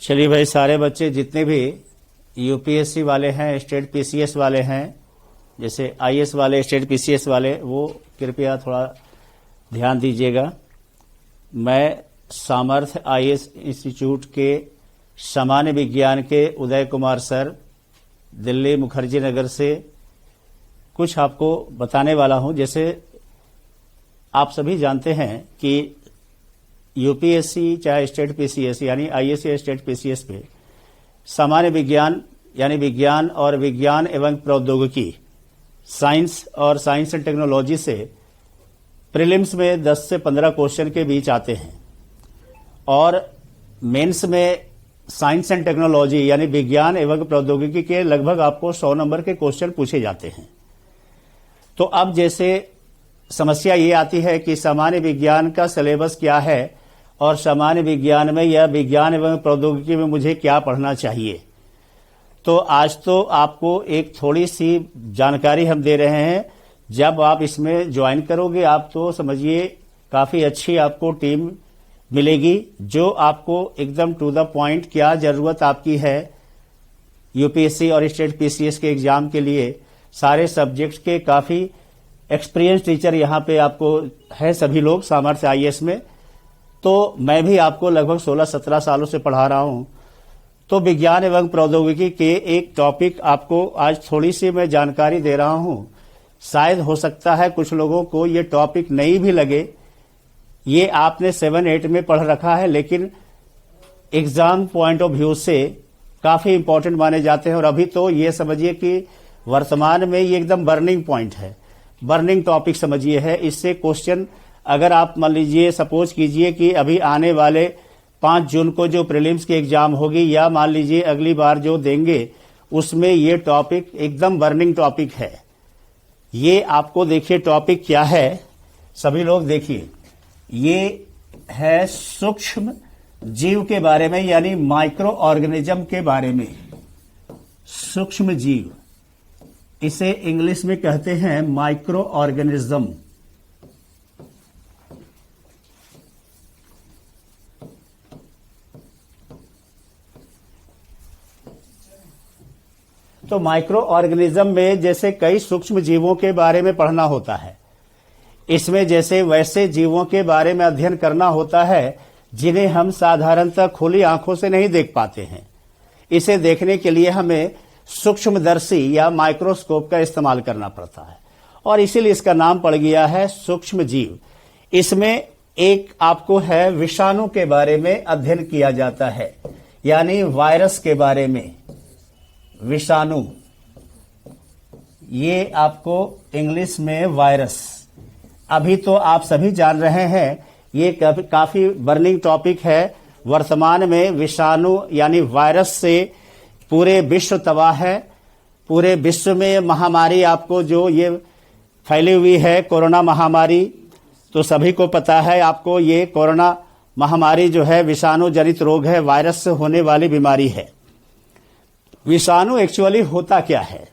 चलिए भाई, सारे बच्चे जितने भी यूपीएससी वाले हैं, स्टेट पीसीएस वाले हैं, जैसे आईएएस वाले, स्टेट पीसीएस वाले, वो कृपया थोड़ा ध्यान दीजिएगा। मैं सामर्थ्य आईएएस इंस्टीट्यूट के सामान्य विज्ञान के उदय कुमार सर, दिल्ली मुखर्जी नगर से कुछ आपको बताने वाला हूं। जैसे आप सभी जानते हैं कि यूपीएससी चाहे स्टेट पीसीएस यानी आईएएस या स्टेट पीसीएस पे सामान्य विज्ञान यानी विज्ञान और विज्ञान एवं प्रौद्योगिकी, साइंस और साइंस एंड टेक्नोलॉजी से प्रीलिम्स में 10 से 15 क्वेश्चन के बीच आते हैं और मेंस में साइंस एंड टेक्नोलॉजी यानी विज्ञान एवं प्रौद्योगिकी के लगभग आपको 100 नंबर के क्वेश्चन पूछे जाते हैं। तो अब जैसे समस्या ये आती है कि सामान्य विज्ञान का सिलेबस क्या है और सामान्य विज्ञान में या विज्ञान एवं प्रौद्योगिकी में मुझे क्या पढ़ना चाहिए। तो आज तो आपको एक थोड़ी सी जानकारी हम दे रहे हैं। जब आप इसमें ज्वाइन करोगे आप तो समझिए काफी अच्छी आपको टीम मिलेगी जो आपको एकदम टू द पॉइंट क्या जरूरत आपकी है यूपीएससी और स्टेट पीसीएस के एग्जाम के लिए, सारे सब्जेक्ट्स के काफी एक्सपीरियंस टीचर यहाँ पे आपको है सभी लोग सामर्थ्य आईएएस में। तो मैं भी आपको लगभग 16-17 सालों से पढ़ा रहा हूँ। तो विज्ञान एवं प्रौद्योगिकी के एक टॉपिक आपको आज थोड़ी सी मैं जानकारी दे रहा हूँ। शायद हो सकता है कुछ लोगों को ये टॉपिक नई भी लगे, ये आपने 7-8 में पढ़ रखा है, लेकिन एग्जाम पॉइंट ऑफ व्यू से काफी इंपॉर्टेंट माने जाते हैं। और अभी तो ये समझिए कि वर्तमान में ये एकदम बर्निंग पॉइंट है, बर्निंग टॉपिक समझिए है। इससे क्वेश्चन अगर आप मान लीजिए सपोज कीजिए कि अभी आने वाले 5 जून को जो प्रीलिम्स की एग्जाम होगी या मान लीजिए अगली बार जो देंगे उसमें ये टॉपिक एकदम बर्निंग टॉपिक है। ये आपको देखिए टॉपिक क्या है, सभी लोग देखिए, ये है सूक्ष्म जीव के बारे में यानी माइक्रो ऑर्गेनिज्म के बारे में। सूक्ष्म जीव, इसे इंग्लिश में कहते हैं माइक्रो ऑर्गेनिज्म। तो माइक्रो ऑर्गेनिज्म में जैसे कई सूक्ष्म जीवों के बारे में पढ़ना होता है। इसमें जैसे वैसे जीवों के बारे में अध्ययन करना होता है जिन्हें हम साधारणतः खुली आंखों से नहीं देख पाते हैं। इसे देखने के लिए हमें सूक्ष्मदर्शी या माइक्रोस्कोप का इस्तेमाल करना पड़ता है और इसीलिए इसका नाम पड़ गया है सूक्ष्म जीव। इसमें एक आपको है विषाणु के बारे में अध्ययन किया जाता है यानी वायरस के बारे में। विषाणु, ये आपको इंग्लिश में वायरस। अभी तो आप सभी जान रहे हैं ये काफी बर्निंग टॉपिक है। वर्तमान में विषाणु यानी वायरस से पूरे विश्व तबाह है। पूरे विश्व में महामारी आपको जो ये फैली हुई है कोरोना महामारी, तो सभी को पता है आपको ये कोरोना महामारी जो है विषाणु जनित रोग है, वायरस से होने वाली बीमारी है। विषाणु एक्चुअली होता क्या है,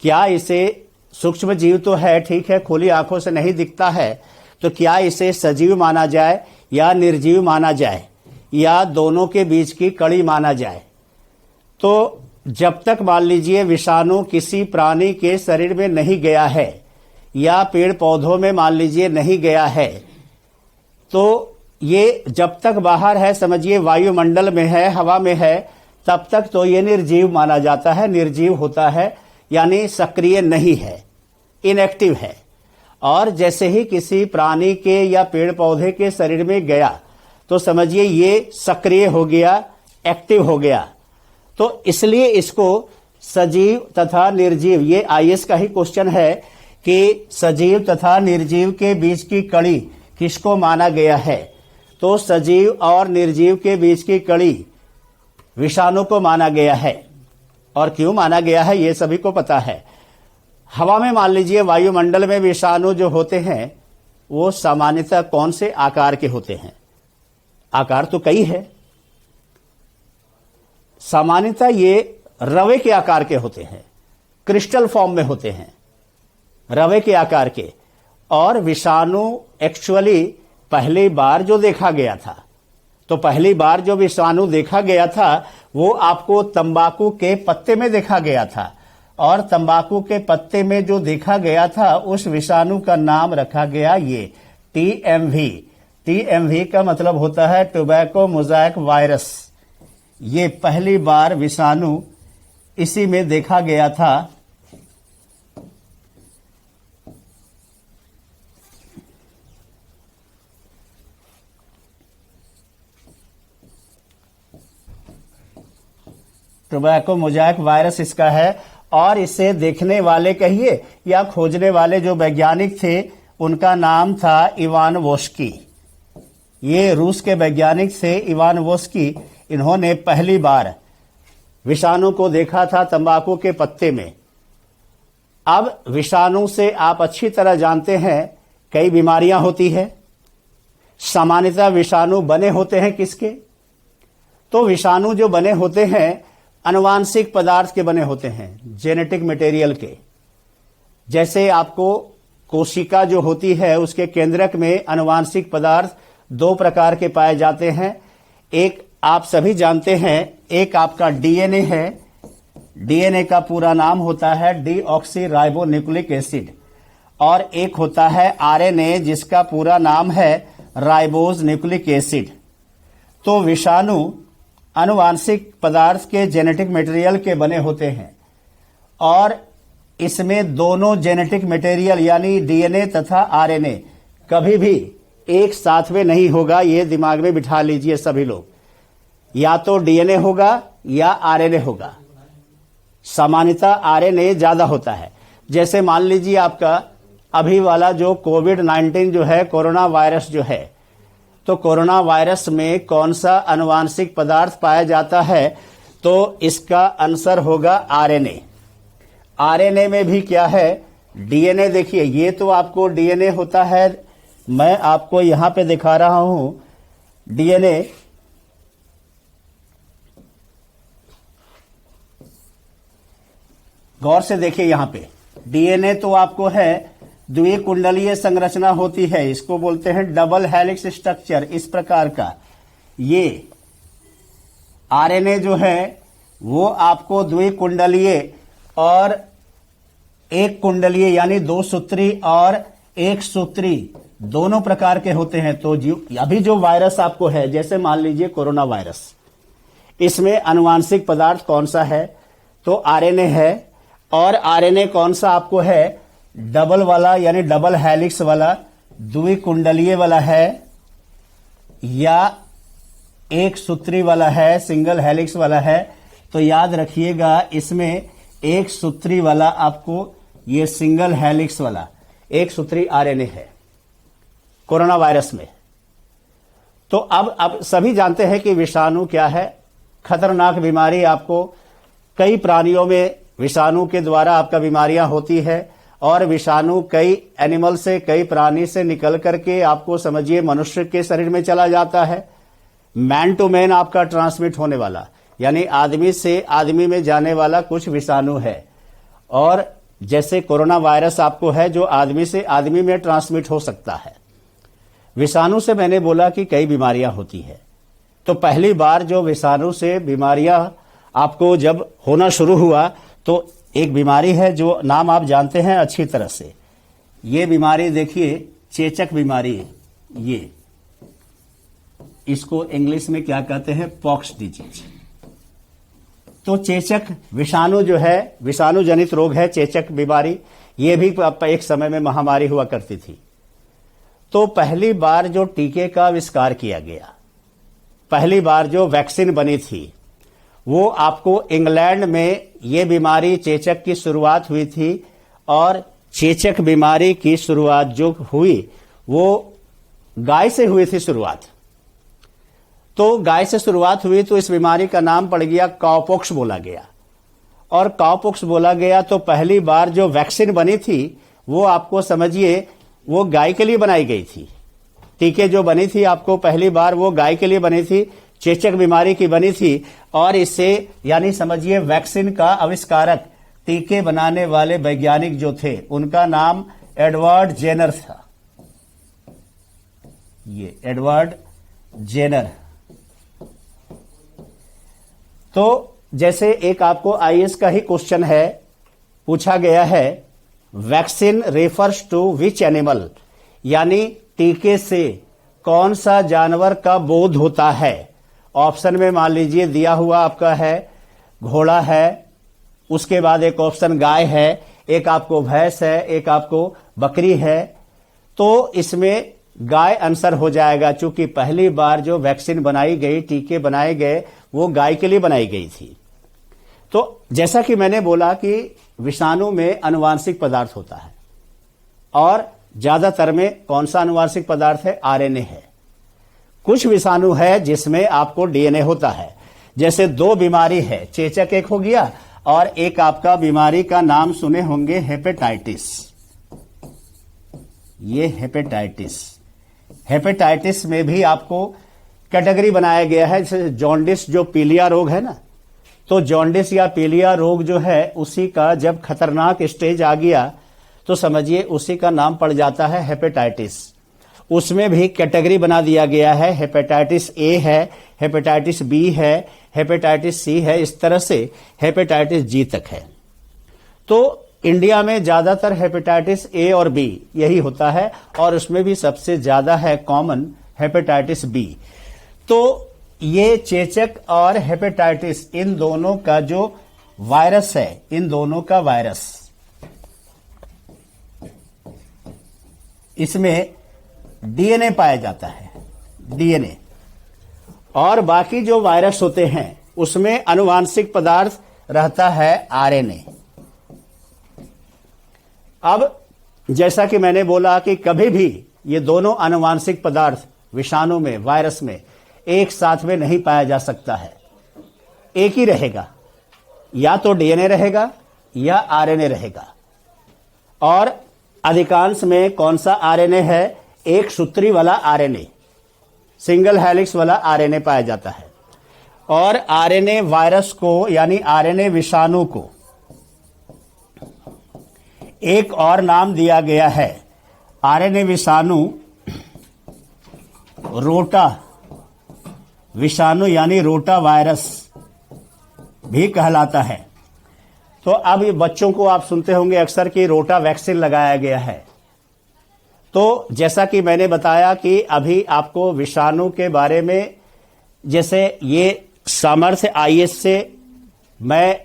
क्या इसे सूक्ष्म जीव तो है, ठीक है, खुली आंखों से नहीं दिखता है, तो क्या इसे सजीव माना जाए या निर्जीव माना जाए या दोनों के बीच की कड़ी माना जाए। तो जब तक मान लीजिए विषाणु किसी प्राणी के शरीर में नहीं गया है या पेड़ पौधों में मान लीजिए नहीं गया है, तो ये जब तक बाहर है, समझिए वायुमंडल में है, हवा में है, तब तक तो ये निर्जीव माना जाता है। निर्जीव होता है यानी सक्रिय नहीं है, इनएक्टिव है। और जैसे ही किसी प्राणी के या पेड़ पौधे के शरीर में गया तो समझिए ये सक्रिय हो गया, एक्टिव हो गया। तो इसलिए इसको सजीव तथा निर्जीव, ये आईएएस का ही क्वेश्चन है कि सजीव तथा निर्जीव के बीच की कड़ी किसको माना गया है। तो सजीव और निर्जीव के बीच की कड़ी विषाणु को माना गया है। और क्यों माना गया है ये सभी को पता है। हवा में मान लीजिए वायुमंडल में विषाणु जो होते हैं वो सामान्यतः कौन से आकार के होते हैं? आकार तो कई है। सामान्यतः ये रवे के आकार के होते हैं, क्रिस्टल फॉर्म में होते हैं, रवे के आकार के। और विषाणु एक्चुअली पहली बार जो देखा गया था तो पहली बार जो विषाणु देखा गया था वो आपको तंबाकू के पत्ते में देखा गया था, और तंबाकू के पत्ते में जो देखा गया था उस विषाणु का नाम रखा गया ये टीएमवी। टीएमवी का मतलब होता है टोबैको मोज़ेक वायरस। ये पहली बार विषाणु इसी में देखा गया था। टोबैको मोज़ेक वायरस इसका है, और इसे देखने वाले कहिए या खोजने वाले जो वैज्ञानिक थे उनका नाम था इवान वोस्की। ये रूस के वैज्ञानिक थे इवान वोस्की। इन्होंने पहली बार विषाणु को देखा था तंबाकू के पत्ते में। अब विषाणु से आप अच्छी तरह जानते हैं कई बीमारियां होती है। सामान्यतः विषाणु बने होते हैं किसके? तो विषाणु जो बने होते हैं आनुवांशिक पदार्थ के बने होते हैं, जेनेटिक मटेरियल के। जैसे आपको कोशिका जो होती है उसके केंद्रक में आनुवांशिक पदार्थ दो प्रकार के पाए जाते हैं। एक आप सभी जानते हैं, एक आपका डीएनए है। डीएनए का पूरा नाम होता है डीऑक्सी राइबो न्यूक्लिक एसिड, और एक होता है आरएनए जिसका पूरा नाम है राइबोज न्यूक्लिक एसिड। तो विषाणु आनुवांशिक पदार्थ के जेनेटिक मटेरियल के बने होते हैं, और इसमें दोनों जेनेटिक मटेरियल यानी डीएनए तथा आरएनए कभी भी एक साथ में नहीं होगा। ये दिमाग में बिठा लीजिए सभी लोग, या तो डीएनए होगा या आरएनए होगा। सामान्यतः आरएनए ज्यादा होता है। जैसे मान लीजिए आपका अभी वाला जो कोविड-19 जो है, कोरोना वायरस जो है, तो कोरोना वायरस में कौन सा आनुवांशिक पदार्थ पाया जाता है? तो इसका आंसर होगा आरएनए। आरएनए में भी क्या है? डीएनए। देखिए ये तो आपको डीएनए होता है, मैं आपको यहां पे दिखा रहा हूं डीएनए। गौर से देखिए यहां पे डीएनए तो आपको है द्विकुंडलीय संरचना होती है, इसको बोलते हैं डबल हेलिक्स स्ट्रक्चर, इस प्रकार का। ये आरएनए जो है वो आपको द्विकुंडलीय और एक कुंडलीय यानी दो सूत्री और एक सूत्री दोनों प्रकार के होते हैं। तो अभी जो वायरस आपको है, जैसे मान लीजिए कोरोना वायरस, इसमें आनुवांशिक पदार्थ कौन सा है? तो आरएनए है। और आरएनए कौन सा आपको है? डबल वाला यानी डबल हेलिक्स वाला, द्विकुंडलीय वाला है, या एक सूत्री वाला है, सिंगल हेलिक्स वाला है। तो याद रखिएगा इसमें एक सूत्री वाला आपको, ये सिंगल हेलिक्स वाला एक सूत्री आरएनए है कोरोना वायरस में। तो अब सभी जानते हैं कि विषाणु क्या है, खतरनाक बीमारी। आपको कई प्राणियों में विषाणु के द्वारा आपका बीमारियां होती है, और विषाणु कई एनिमल से, कई प्राणी से निकल करके आपको समझिए मनुष्य के शरीर में चला जाता है। मैन टू मैन आपका ट्रांसमिट होने वाला, यानी आदमी से आदमी में जाने वाला कुछ विषाणु है। और जैसे कोरोना वायरस आपको है जो आदमी से आदमी में ट्रांसमिट हो सकता है। विषाणु से मैंने बोला कि कई बीमारियां होती है। तो पहली बार जो विषाणु से बीमारियां आपको जब होना शुरू हुआ, तो एक बीमारी है जो नाम आप जानते हैं अच्छी तरह से। ये बीमारी देखिए चेचक बीमारी, ये इसको इंग्लिश में क्या कहते हैं? Pox disease. तो चेचक विषाणु जो है, विषाणु जनित रोग है चेचक बीमारी। ये भी एक समय में महामारी हुआ करती थी। तो पहली बार जो टीके का आविष्कार किया गया, पहली बार जो वैक्सीन बनी थी, वो आपको इंग्लैंड में ये बीमारी चेचक की शुरुआत हुई थी। और चेचक बीमारी की शुरुआत जो हुई वो गाय से हुई थी शुरुआत। तो गाय से शुरुआत हुई तो इस बीमारी का नाम पड़ गया काउपॉक्स बोला गया। और काउपॉक्स बोला गया तो पहली बार जो वैक्सीन बनी थी वो आपको समझिए वो गाय के लिए बनाई गई थी। टीके जो बनी थी आपको पहली बार वो गाय के लिए बनी थी, चेचक बीमारी की बनी थी। और इससे यानी समझिए वैक्सीन का आविष्कारक, टीके बनाने वाले वैज्ञानिक जो थे उनका नाम एडवर्ड जेनर था। ये एडवर्ड जेनर तो जैसे एक आपको आईएएस का ही क्वेश्चन है, पूछा गया है vaccine refers to which animal, यानी टीके से कौन सा जानवर का बोध होता है। ऑप्शन में मान लीजिए दिया हुआ आपका है घोड़ा है, उसके बाद एक ऑप्शन गाय है, एक आपको भैंस है, एक आपको बकरी है। तो इसमें गाय आंसर हो जाएगा, चूंकि पहली बार जो वैक्सीन बनाई गई, टीके बनाए गए, वो गाय के लिए बनाई गई थी। तो जैसा कि मैंने बोला कि विषाणु में आनुवांशिक पदार्थ होता है, और ज्यादातर में कौन सा आनुवांशिक पदार्थ है? आरएनए है। कुछ विषाणु है जिसमें आपको डीएनए होता है। जैसे दो बीमारी है, चेचक एक हो गया, और एक आपका बीमारी का नाम सुने होंगे हेपेटाइटिस। ये हेपेटाइटिस में भी आपको कैटेगरी बनाया गया है। जैसे जॉन्डिस जो पीलिया रोग है ना, तो जॉन्डिस या पीलिया रोग जो है उसी का जब खतरनाक स्टेज आ गया तो समझिए उसी का नाम पड़ जाता है हेपेटाइटिस। उसमें भी कैटेगरी बना दिया गया है, हेपेटाइटिस ए है, हेपेटाइटिस बी है, हेपेटाइटिस सी है, इस तरह से हेपेटाइटिस जी तक है। तो इंडिया में ज्यादातर हेपेटाइटिस ए और बी यही होता है, और उसमें भी सबसे ज्यादा है कॉमन हेपेटाइटिस बी। तो ये चेचक और हेपेटाइटिस, इन दोनों का जो वायरस है, इन दोनों का वायरस, इसमें डीएनए पाया जाता है, डीएनए। और बाकी जो वायरस होते हैं उसमें आनुवांशिक पदार्थ रहता है आरएनए। अब जैसा कि मैंने बोला कि कभी भी ये दोनों आनुवांशिक पदार्थ विषाणु में, वायरस में एक साथ में नहीं पाया जा सकता है, एक ही रहेगा, या तो डीएनए रहेगा या आरएनए रहेगा। और अधिकांश में कौन सा आरएनए है? एक सूत्री वाला आरएनए, सिंगल हेलिक्स वाला आरएनए पाया जाता है। और आरएनए वायरस को, यानी आरएनए विषाणु को एक और नाम दिया गया है, आरएनए विषाणु रोटा विषाणु, यानी रोटा वायरस भी कहलाता है। तो अब ये बच्चों को आप सुनते होंगे अक्सर कि रोटा वैक्सीन लगाया गया है। तो जैसा कि मैंने बताया कि अभी आपको विषाणु के बारे में, जैसे ये सामर्थ्य आईएएस से मैं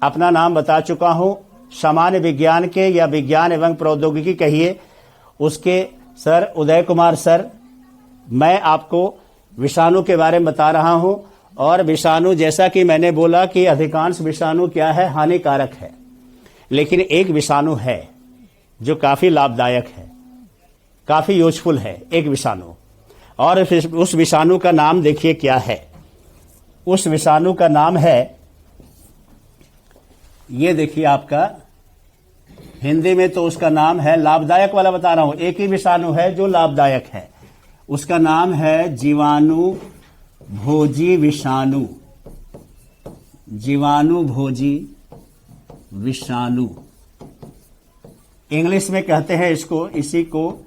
अपना नाम बता चुका हूं, सामान्य विज्ञान के या विज्ञान एवं प्रौद्योगिकी कहिए, उसके सर उदय कुमार सर, मैं आपको विषाणु के बारे में बता रहा हूं। और विषाणु, जैसा कि मैंने बोला कि अधिकांश विषाणु क्या है? हानिकारक है, लेकिन एक विषाणु है जो काफी लाभदायक है, काफी यूजफुल है, एक विषाणु। और उस विषाणु का नाम देखिए क्या है। उस विषाणु का नाम है, ये देखिए आपका हिंदी में तो उसका नाम है, लाभदायक वाला बता रहा हूं, एक ही विषाणु है जो लाभदायक है, उसका नाम है जीवाणु भोजी विषाणु। जीवाणु भोजी विषाणु इंग्लिश में कहते हैं इसको, इसी को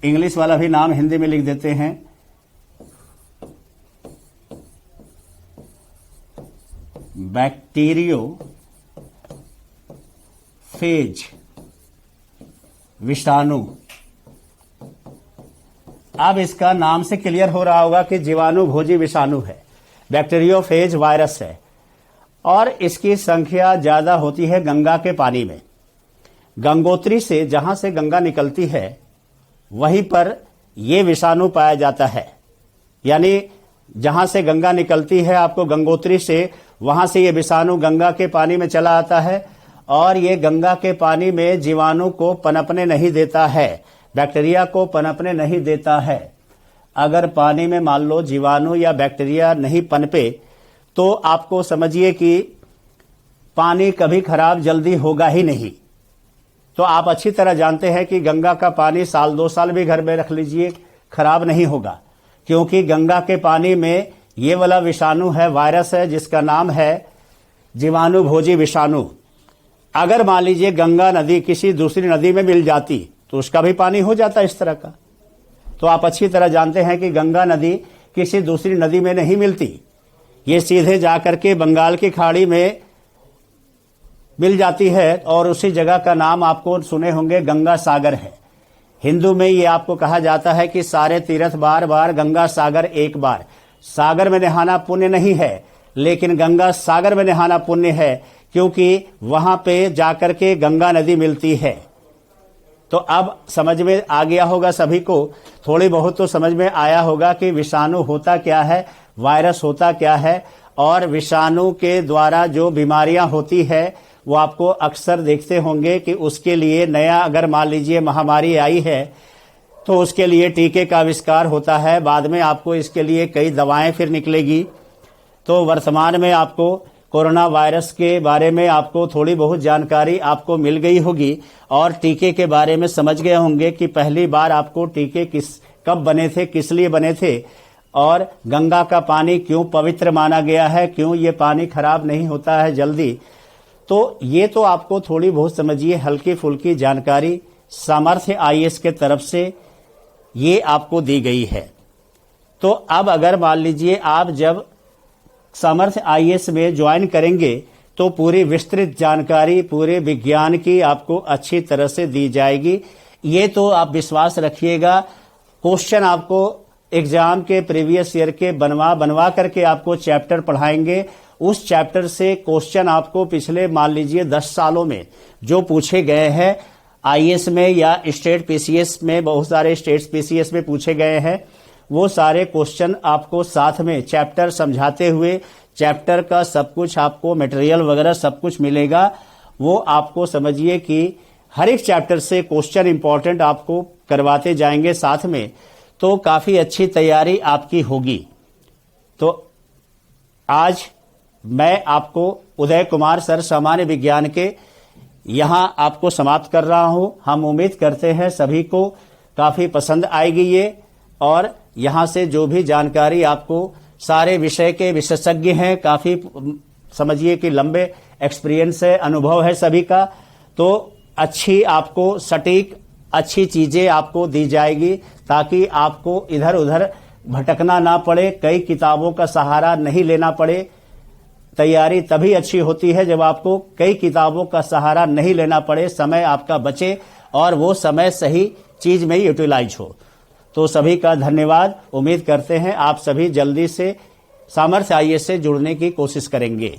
इंग्लिश वाला भी नाम हिंदी में लिख देते हैं, बैक्टीरियोफेज विषाणु। अब इसका नाम से क्लियर हो रहा होगा कि जीवाणु भोजी विषाणु है, बैक्टीरियोफेज वायरस है, और इसकी संख्या ज्यादा होती है गंगा के पानी में। गंगोत्री से, जहां से गंगा निकलती है, वहीं पर यह विषाणु पाया जाता है। यानी जहां से गंगा निकलती है आपको गंगोत्री से, वहां से यह विषाणु गंगा के पानी में चला आता है, और ये गंगा के पानी में जीवाणु को पनपने नहीं देता है, बैक्टीरिया को पनपने नहीं देता है। अगर पानी में मान लो जीवाणु या बैक्टीरिया नहीं पनपे तो आपको समझिए कि पानी कभी खराब जल्दी होगा ही नहीं। तो आप अच्छी तरह जानते हैं कि गंगा का पानी साल 2 साल भी घर में रख लीजिए, खराब नहीं होगा, क्योंकि गंगा के पानी में ये वाला विषाणु है, वायरस है, जिसका नाम है जीवाणु भोजी विषाणु। अगर मान लीजिए गंगा नदी किसी दूसरी नदी में मिल जाती तो उसका भी पानी हो जाता इस तरह का। तो आप अच्छी तरह जानते हैं कि गंगा नदी किसी दूसरी नदी में नहीं मिलती, ये सीधे जाकर के बंगाल की खाड़ी में मिल जाती है और उसी जगह का नाम आपको सुने होंगे गंगा सागर है। हिंदू में ये आपको कहा जाता है कि सारे तीर्थ बार बार, गंगा सागर एक बार। सागर में नहाना पुण्य नहीं है, लेकिन गंगा सागर में नहाना पुण्य है, क्योंकि वहां पे जाकर के गंगा नदी मिलती है। तो अब समझ में आ गया होगा सभी को, थोड़ी बहुत तो समझ में आया होगा कि विषाणु होता क्या है, वायरस होता क्या है, और विषाणु के द्वारा जो बीमारियां होती है वो आपको अक्सर देखते होंगे कि उसके लिए नया अगर मान लीजिए महामारी आई है तो उसके लिए टीके का आविष्कार होता है, बाद में आपको इसके लिए कई दवाएं फिर निकलेगी। तो वर्तमान में आपको कोरोना वायरस के बारे में आपको थोड़ी बहुत जानकारी आपको मिल गई होगी और टीके के बारे में समझ गए होंगे कि पहली बार आपको टीके कब बने थे, किस लिए बने थे, और गंगा का पानी क्यों पवित्र माना गया है, क्यों ये पानी खराब नहीं होता है जल्दी। तो ये तो आपको थोड़ी बहुत समझिए हल्की फुल्की जानकारी सामर्थ्य आईएएस के तरफ से ये आपको दी गई है। तो अब अगर मान लीजिए आप जब सामर्थ्य आईएएस में ज्वाइन करेंगे तो पूरी विस्तृत जानकारी पूरे विज्ञान की आपको अच्छी तरह से दी जाएगी। ये तो आप विश्वास रखिएगा, क्वेश्चन आपको एग्जाम के प्रीवियस ईयर के बनवा करके आपको चैप्टर पढ़ाएंगे। उस चैप्टर से क्वेश्चन आपको पिछले मान लीजिए 10 सालों में जो पूछे गए हैं आईएएस में या स्टेट पीसीएस में, बहुत सारे स्टेट पीसीएस में पूछे गए हैं, वो सारे क्वेश्चन आपको साथ में चैप्टर समझाते हुए, चैप्टर का सब कुछ आपको मटेरियल वगैरह सब कुछ मिलेगा। वो आपको समझिए कि हर एक चैप्टर से क्वेश्चन इंपॉर्टेंट आपको करवाते जाएंगे साथ में, तो काफी अच्छी तैयारी आपकी होगी। तो आज मैं आपको उदय कुमार सर सामान्य विज्ञान के यहां आपको समाप्त कर रहा हूं। हम उम्मीद करते हैं सभी को काफी पसंद आएगी ये, और यहां से जो भी जानकारी आपको सारे विषय के विशेषज्ञ हैं, काफी समझिए कि लंबे एक्सपीरियंस है, अनुभव है सभी का, तो अच्छी आपको सटीक अच्छी चीजें आपको दी जाएगी ताकि आपको इधर उधर भटकना ना पड़े, कई किताबों का सहारा नहीं लेना पड़े। तैयारी तभी अच्छी होती है जब आपको कई किताबों का सहारा नहीं लेना पड़े, समय आपका बचे और वो समय सही चीज में यूटिलाइज हो। तो सभी का धन्यवाद। उम्मीद करते हैं आप सभी जल्दी से सामर्थ्य आईएएस से जुड़ने की कोशिश करेंगे।